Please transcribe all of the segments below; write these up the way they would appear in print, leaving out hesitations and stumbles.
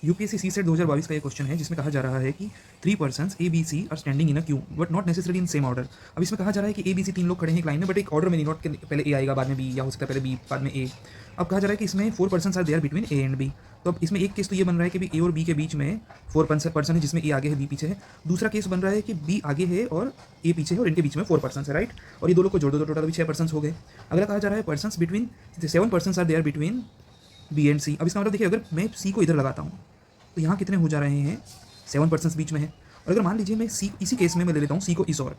UPSC सी set 2022 का ये question है जिसमें कहा जा रहा है कि 3 persons A B C are standing in a queue but not necessary in same order. अब इसमें कहा जा रहा है कि ए बी सी 3 लोग खड़े हैं एक लाइन में, बट एक ऑर्डर में नहीं, नॉट के पहले ए आएगा बाद में बी, या हो सकता है पहले बी बाद में ए। अब कहा जा रहा है कि इसमें 4 persons are there between A and B. तो अब इसमें एक केस तो ये बन रहा है कि भी ए और बी के बीच में 4 पर्सन है जिसमें ए आगे है बी पीछे है। दूसरा केस बन रहा है कि बी आगे है और ए पीछे है और इनके बीच में 4 पर्सन है, राइट। और ये दो लोग को जोड़ दो तो टोटल भी 6 पर्सन हो गए। अगला कहा जा रहा है persons between 7 person are there between B and C. अब इसका मतलब देखिए, अगर मैं सी को इधर लगाता हूँ तो यहाँ कितने हो जा रहे हैं, 7 पर्सन्स बीच में है। और अगर मान लीजिए मैं सी, इसी केस में मैं ले लेता हूँ सी को इस और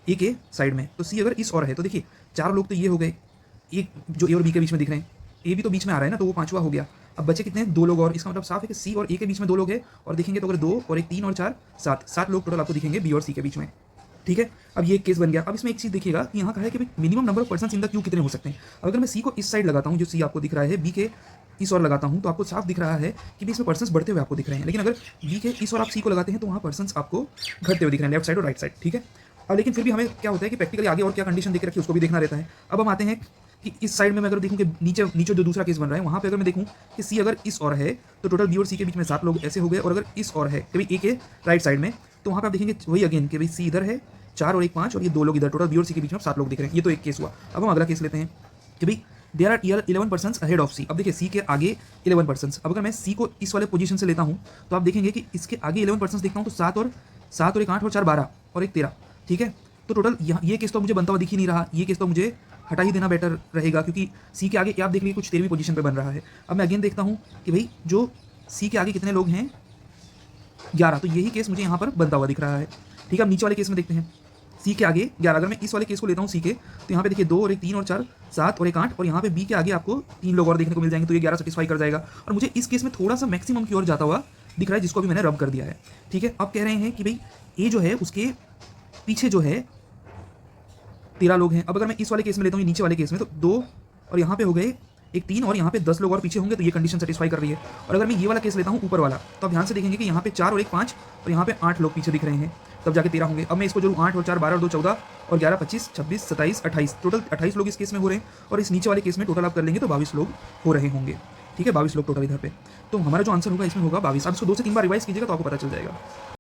ए के साइड में, तो सी अगर इस और है तो देखिए 4 लोग तो ये हो गए, एक जो ए और बी के बीच में दिख रहे हैं, ए भी तो बीच में आ रहा है ना, तो वो 5वां हो गया। अब बचे कितने हैं, 2 लोग और। इसका मतलब साफ है कि सी और ए के बीच में 2 लोग हैं, और देखेंगे तो अगर 2 और 1 3 और 4 7 लोग टोटल आपको दिखेंगे बी और सी के बीच में, ठीक है। अब ये केस बन गया। अब इसमें एक चीज़ देखिएगा कि यहाँ कहा है कि minimum number of person in the Q कितने हो सकते हैं। अगर मैं सी को इस साइड लगाता हूँ, जो सी आपको दिख रहा है, बी के इस और लगाता हूँ, तो आपको साफ दिख रहा है कि भी इसमें पर्सन्स बढ़ते हुए आपको दिख रहे हैं। लेकिन अगर बी के इस और आप सी को लगाते हैं तो वहाँ पर्सन्स आपको घटते हुए दिख रहे हैं, लेफ्ट साइड और राइट साइड, ठीक है। अब लेकिन फिर भी हमें क्या होता है कि प्रैक्टिकली आगे और क्या कंडीशन देख रखी है उसको भी देखना रहता है। अब हम आते हैं कि इस साइड में मैं अगर देखूँ कि नीचे नीचे जो दूसरा केस बन रहा है वहाँ पे अगर मैं देखूँ कि सी अगर इस और है तो टोटल बी और सी के बीच में 7 लोग ऐसे हो गए। और अगर इस और है कि भाई ए के राइट साइड में, तो वहाँ पे आप देखेंगे वही अगेन कि भाई सी इधर है 4 और 1 5 और ये 2 लोग इधर, टोटल बी और सी के बीच में 7 लोग दिख रहे हैं। ये तो एक केस हुआ। अब हम अगला केस लेते हैं कि भाई there are 11 persons ahead of C. अब देखिए सी के आगे 11 पर्सन्स। अब अगर मैं सी को इस वाले पोजीशन से लेता हूँ तो आप देखेंगे कि इसके आगे 11 पर्सन्स देखता हूँ तो 7 और 1 8 और 4 12 और 1 13, ठीक है। तो टोटल यहाँ ये केस तो मुझे बनता हुआ दिख ही नहीं रहा, ये केस तो मुझे हटा ही देना बेटर रहेगा, क्योंकि सी के आगे आप देख लीजिए कुछ 13वीं पोजीशन पे बन रहा है। अब मैं अगेन देखता हूँ कि भाई जो सी के आगे कितने लोग हैं, 11, तो यही केस मुझे यहाँ पर बनता हुआ दिख रहा है, ठीक है। अब नीचे वाले केस में देखते हैं, सी के आगे 11। अगर मैं इस वाले केस को लेता हूँ सी के, तो यहाँ पे देखिए 2 और 1 3 और 4 7 और 1 8 और यहाँ पे बी के आगे आपको 3 लोग और देखने को मिल जाएंगे, तो ये 11 सेटिस्फाई कर जाएगा। और मुझे इस केस में थोड़ा सा मैक्सिमम की ओर जाता हुआ दिख रहा है, जिसको भी मैंने रब कर दिया है, ठीक है। अब कह रहे हैं कि भाई ए जो है उसके पीछे जो है 13 लोग हैं। अब अगर मैं इस वाले केस में लेता हूँ, नीचे वाले केस में, तो 2 और यहाँ पे हो गए 1 3 और यहाँ पे 10 लोग और पीछे होंगे, तो ये कंडीशन सेटिस्फाई कर रही है। और अगर मैं ये वाला केस लेता हूँ ऊपर वाला, तो आप ध्यान से देखेंगे कि यहाँ पे 4 और 1 5 और यहाँ पे 8 लोग पीछे दिख रहे हैं, तब जाके 13 होंगे। अब मैं इसको जोड़ूँ 8 और 4 12 और 2 14 और 11 25 26 27 28, टोटल 28 लोग इस केस में हो रहे हैं। और इस नीचे वाले केस में टोटल आप कर लेंगे तो 22 लोग हो रहे होंगे, ठीक है। 22 लोग टोटल इधर पे। तो हमारा जो आंसर होगा इसमें होगा 22। आप इसको 2 से 3 बार रिवाइज कीजिएगा तो आपको पता चल जाएगा।